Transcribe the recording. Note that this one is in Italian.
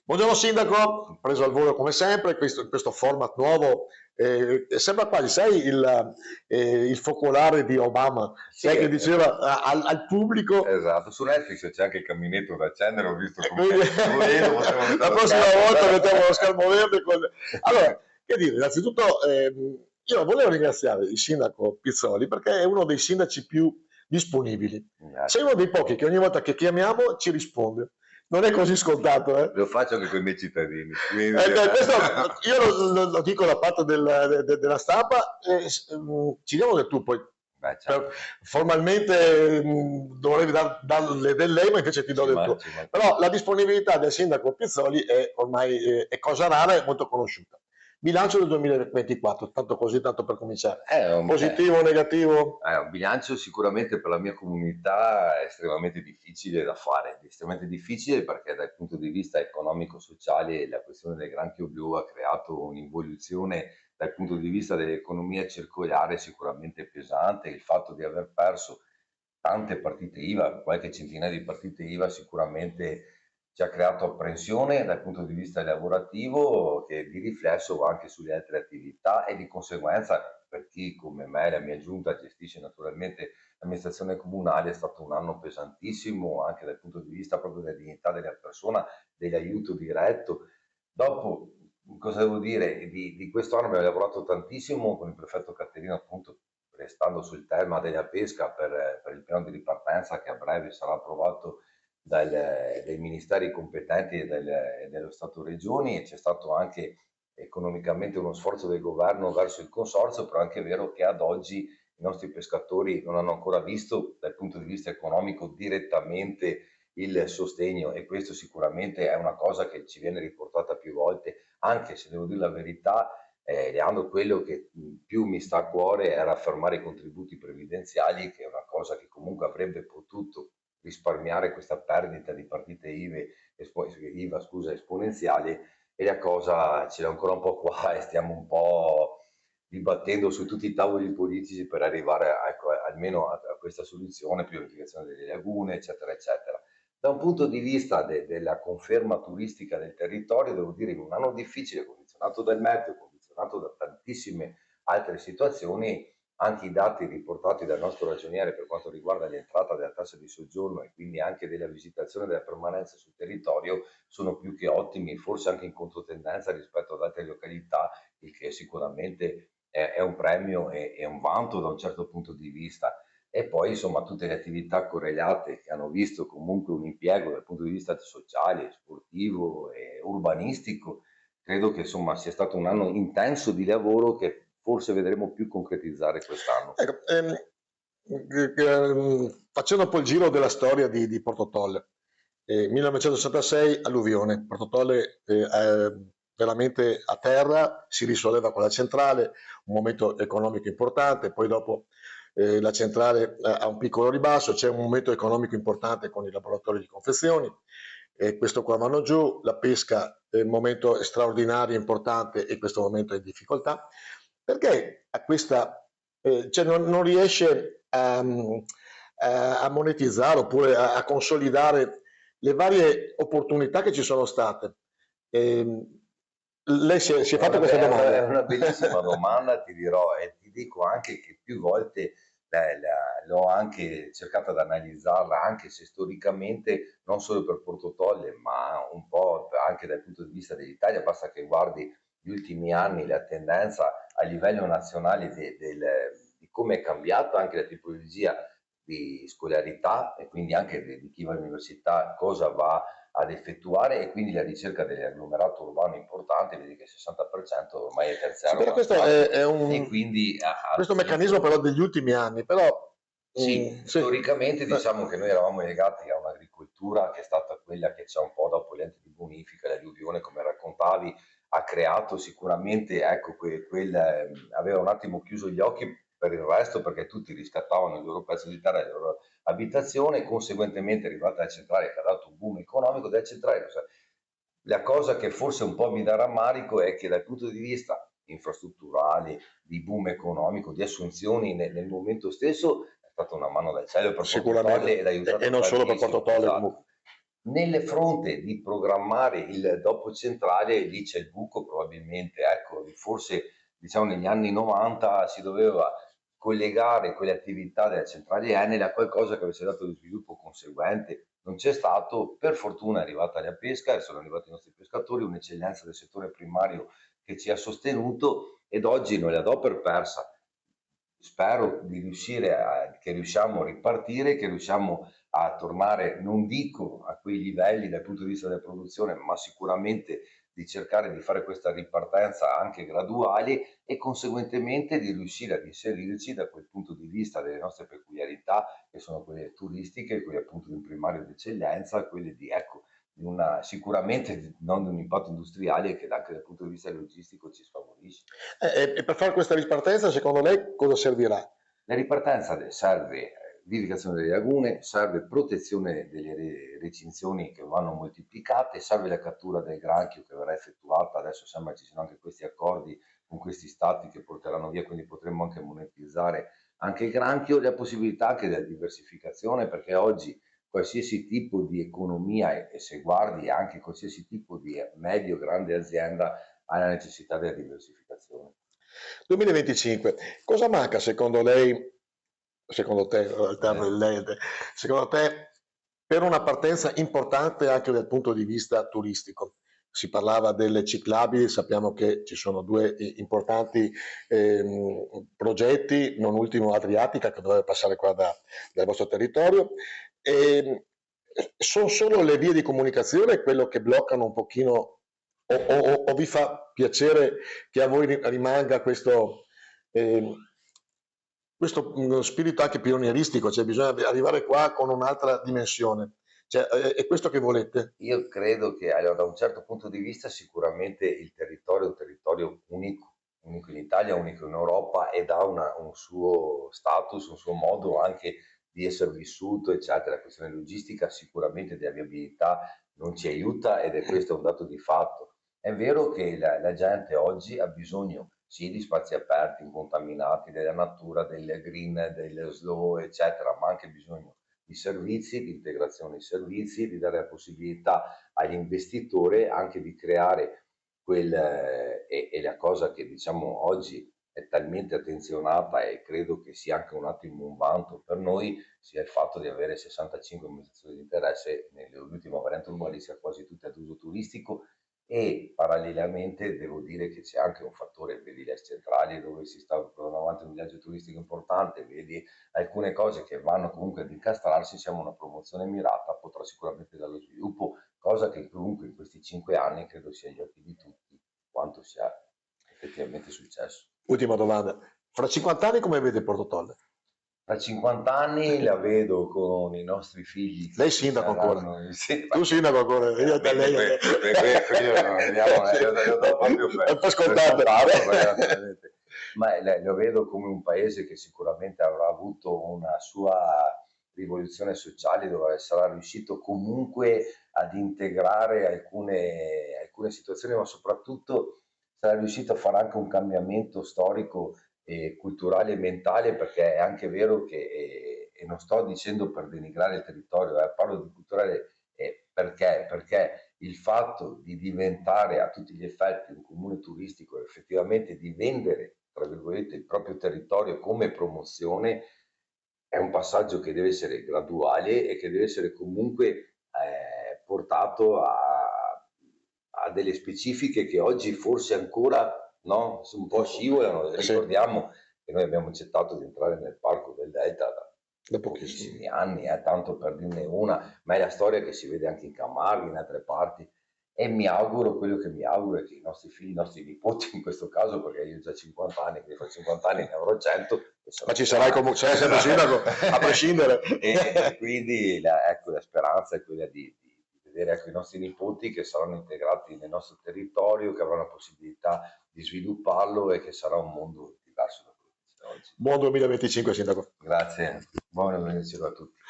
Buongiorno Sindaco, preso al volo come sempre, questo format nuovo, sembra quasi, sai, il focolare di Obama, Sì, sai che diceva al pubblico, esatto. Su Netflix c'è anche il caminetto da accendere, ho visto come quindi volendo potevo mettere la lo prossima schermo volta mettiamo lo verde. schermo verde. Allora, che dire, innanzitutto io volevo ringraziare il sindaco Pizzoli perché è uno dei sindaci più disponibili. Sei Grazie. uno dei pochi che ogni volta che chiamiamo ci risponde. Non è così scontato, eh? Lo faccio anche con i miei cittadini, quindi Questo io lo dico da parte della stampa, ci diamo del tu, poi beh, certo, formalmente dovevi darle del lei, ma invece ti do del tuo. ci mancherebbe. Però la disponibilità del sindaco Pizzoli è ormai è cosa rara e molto conosciuta. Bilancio del 2024, tanto così, tanto per cominciare. È un, è- Positivo o negativo? è un bilancio sicuramente per la mia comunità estremamente difficile da fare, estremamente difficile perché dal punto di vista economico-sociale la questione del granchio blu ha creato un'involuzione dal punto di vista dell'economia circolare sicuramente pesante, il fatto di aver perso tante partite IVA, qualche centinaia di partite IVA sicuramente ci ha creato apprensione dal punto di vista lavorativo che di riflesso va anche sulle altre attività e di conseguenza per chi come me, la mia giunta gestisce naturalmente l'amministrazione comunale, è stato un anno pesantissimo anche dal punto di vista proprio della dignità della persona, dell'aiuto diretto. Dopo, cosa devo dire, di questo anno abbiamo lavorato tantissimo con il prefetto Caterino appunto restando sul tema della pesca per il piano di ripartenza che a breve sarà approvato dai ministeri competenti e dello Stato Regioni e c'è stato anche economicamente uno sforzo del governo verso il consorzio, però è anche vero che ad oggi i nostri pescatori non hanno ancora visto dal punto di vista economico direttamente il sostegno e questo sicuramente è una cosa che ci viene riportata più volte, anche se devo dire la verità, Leandro, quello che più mi sta a cuore è raffermare i contributi previdenziali, che è una cosa che comunque avrebbe potuto risparmiare questa perdita di partite IVA, scusa, esponenziali e la cosa ce l'ho ancora un po' qua e stiamo un po' dibattendo su tutti i tavoli politici per arrivare ecco, almeno a questa soluzione, pianificazione delle lagune, eccetera, eccetera. Da un punto di vista della conferma turistica del territorio, devo dire in un anno difficile, condizionato dal meteo, condizionato da tantissime altre situazioni, anche i dati riportati dal nostro ragioniere per quanto riguarda l'entrata della tassa di soggiorno e quindi anche della visitazione della permanenza sul territorio sono più che ottimi, forse anche in controtendenza rispetto ad altre località, il che sicuramente è un premio e un vanto da un certo punto di vista. E poi insomma tutte le attività correlate che hanno visto comunque un impiego dal punto di vista sociale, sportivo e urbanistico, credo che insomma sia stato un anno intenso di lavoro che forse vedremo più concretizzare quest'anno. Ecco, facendo un po' il giro della storia di Porto Tolle, 1966 alluvione, Porto Tolle è veramente a terra, si risolleva con la centrale, un momento economico importante, poi dopo la centrale ha un piccolo ribasso, c'è un momento economico importante con i laboratori di confezioni, questo qua vanno giù, la pesca è un momento straordinario, importante e questo momento è in difficoltà. Perché a questa, cioè non riesce a monetizzare oppure a consolidare le varie opportunità che ci sono state? Lei si è fatta questa È domanda? una bellissima domanda, ti dirò, e ti dico anche che più volte l'ho anche cercata di analizzarla, anche se storicamente, non solo per Porto Tolle, ma un po' anche dal punto di vista dell'Italia, basta che guardi gli ultimi anni, la tendenza a livello nazionale di come è cambiata anche la tipologia di scolarità e quindi anche di chi va all'università, cosa va ad effettuare e quindi la ricerca dell'agglomerato urbano importante, vedi che il 60% ormai è Sì, terziario però questo avanzato è e un quindi questo meccanismo però degli ultimi anni, però sì, sì. storicamente diciamo che noi eravamo legati a un'agricoltura che è stata quella che c'è un po' dopo gli enti di bonifica, l'alluvione, come raccontavi, ha creato sicuramente, ecco, aveva un attimo chiuso gli occhi per il resto perché tutti riscattavano il loro pezzo di terra, la loro abitazione, e conseguentemente è arrivata la centrale che ha dato un boom economico della centrale. La cosa che forse un po' mi dà rammarico è che dal punto di vista infrastrutturale, di boom economico, di assunzioni nel momento stesso, è stata una mano dal cielo per Porto Tolle Sicuramente, ed ha e aiutato non solo per Porto tantissimo, Tolle esatto. comunque. nel fronte di programmare il dopo centrale, lì c'è il buco probabilmente, ecco, forse diciamo negli anni 90 si doveva collegare quelle attività della centrale Enel a qualcosa che avesse dato lo sviluppo conseguente. Non c'è stato, per fortuna è arrivata la pesca e sono arrivati i nostri pescatori, un'eccellenza del settore primario che ci ha sostenuto ed oggi non la do per persa. Spero di che riusciamo a ripartire, che riusciamo a tornare, non dico a quei livelli dal punto di vista della produzione, ma sicuramente di cercare di fare questa ripartenza anche graduale e conseguentemente di riuscire ad inserirci da quel punto di vista delle nostre peculiarità, che sono quelle turistiche, quelle appunto di un primario d'eccellenza, quelle di, ecco, di una, sicuramente non di un impatto industriale che anche dal punto di vista logistico ci sfavorisce. E per fare questa ripartenza, secondo lei, cosa servirà? La ripartenza serve vivificazione delle lagune, serve protezione delle recinzioni che vanno moltiplicate, serve la cattura del granchio che verrà effettuata, adesso sembra ci siano anche questi accordi con questi stati che porteranno via, quindi potremmo anche monetizzare anche il granchio, la possibilità anche della diversificazione, perché oggi qualsiasi tipo di economia e se guardi anche qualsiasi tipo di medio-grande azienda ha la necessità della diversificazione. 2025, cosa manca secondo lei, secondo te, alterno Eh. il lei, secondo te, per una partenza importante anche dal punto di vista turistico? Si parlava delle ciclabili, sappiamo che ci sono due importanti progetti, non ultimo Adriatica, che dovrebbe passare qua dal vostro territorio. Sono solo le vie di comunicazione quello che bloccano un pochino o vi fa piacere che a voi rimanga eh, questo spirito anche pionieristico, cioè bisogna arrivare qua con un'altra dimensione. Cioè, è questo che volete? Io credo che allora, da un certo punto di vista sicuramente il territorio è un territorio unico, unico in Italia, unico in Europa ed ha un suo status, un suo modo anche di essere vissuto, eccetera. La questione logistica sicuramente della viabilità non ci aiuta ed è questo un dato di fatto. È vero che la gente oggi ha bisogno sì di spazi aperti, incontaminati, della natura, del green, del slow, eccetera, ma ha anche bisogno di servizi, di integrazione di servizi, di dare la possibilità all'investitore anche di creare e la cosa che diciamo oggi è talmente attenzionata e credo che sia anche un attimo un vanto per noi, sia il fatto di avere 65 amministrazioni di interesse nell'ultima variante urbanistica quasi tutte ad uso turistico e parallelamente devo dire che c'è anche un fattore, vedi le centrali dove si sta portando avanti un viaggio turistico importante, vedi alcune cose che vanno comunque ad incastrarsi, siamo una promozione mirata, potrà sicuramente dallo sviluppo, cosa che comunque in questi 5 anni credo sia agli occhi di tutti quanto sia effettivamente successo. Ultima domanda. Fra 50 anni come vede Porto Tolle? Tra 50 anni la vedo con i nostri figli Lei che sindaco ancora? saranno... Sì, Tu sindaco ancora? Io da lei. lo do proprio È un po' per scontato. ma lo vedo come un paese che sicuramente avrà avuto una sua rivoluzione sociale dove sarà riuscito comunque ad integrare alcune situazioni, ma soprattutto sarà riuscito a fare anche un cambiamento storico culturale e mentale, perché è anche vero che, e non sto dicendo per denigrare il territorio, parlo di culturale perché il fatto di diventare a tutti gli effetti un comune turistico, effettivamente di vendere, tra virgolette, il proprio territorio come promozione, è un passaggio che deve essere graduale e che deve essere comunque portato a delle specifiche che oggi forse ancora no, un po' scivolano. Sì, Ricordiamo che noi abbiamo accettato di entrare nel parco del Delta da pochissimo. pochissimi anni, tanto per dirne una, ma è la storia che si vede anche in Camargue, in altre parti. E mi auguro, quello che mi auguro è che i nostri figli, i nostri nipoti in questo caso, perché io ho già 50 anni, quindi fra 50 anni ne avrò 100. Ma ci sarai comunque, sarai sempre sindaco, a prescindere. E quindi ecco, la speranza è quella di vedere ecco, i nostri nipoti che saranno integrati nel nostro territorio, che avranno la possibilità di svilupparlo e che sarà un mondo diverso da quello che c'è oggi. Buon 2025, sindaco. Grazie, buona benedizione a tutti.